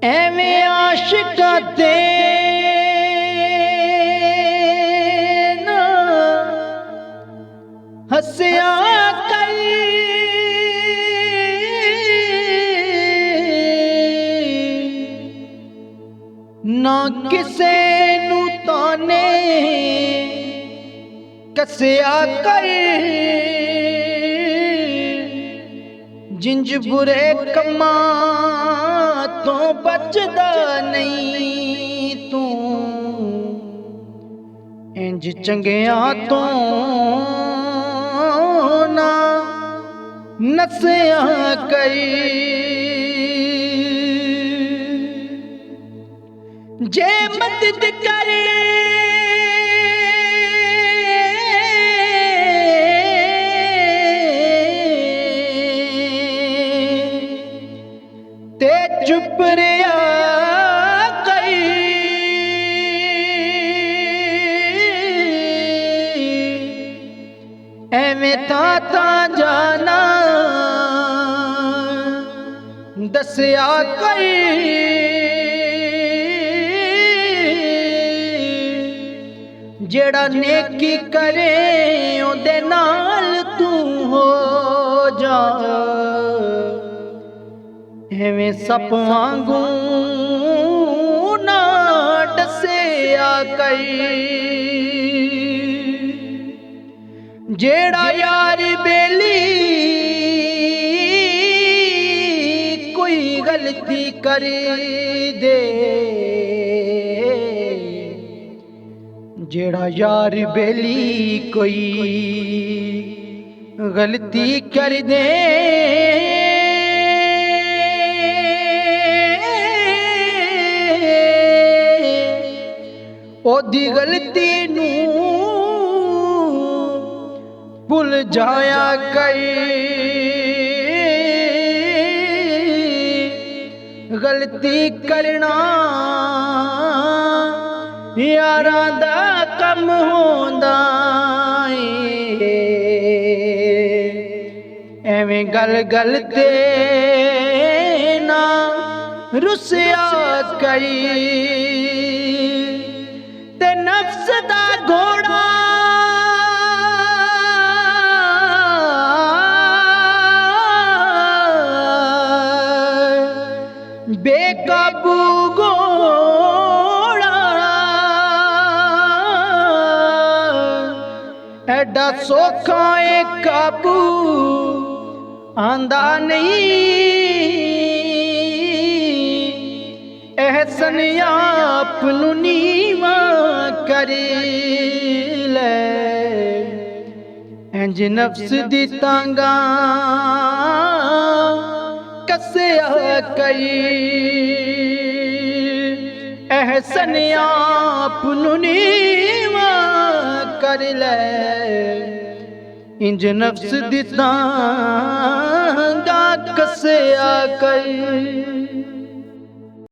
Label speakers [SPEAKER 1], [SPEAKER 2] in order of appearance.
[SPEAKER 1] एवें आशिका ते ना हसिया कर ना किसे नू ताने कसिया कर जिंज बुरे कम्मा तो बचदा नहीं तू इंज चंगिया तो ना नसिया कर जे मदद करे ते चुप रहा कर एवें ता जाना दसिया कर जेड़ा नेकी करे ओदे नाल तू हो जा एवें सप वांगू ना डसिया कर जेड़ा यार बेली कोई गलती कर दे जेड़ा यार बेली कोई गलती कर दे ओदी गलती नू भुल जाया कर गलती करना यारां दा कम होंदा है एवें गल गल ते ना रुसिया कर ते नफ्स दा घोड़ा बेकाबू घोड़ा एडा सौखा है काबू आंदा नहीं एहसन आप नू नीवा कर ले इंज नफ्स दी तांगा कसिया कर एहसन आप नू नीवा कर ले इंज नफ्स दी तांगा कसिया कर।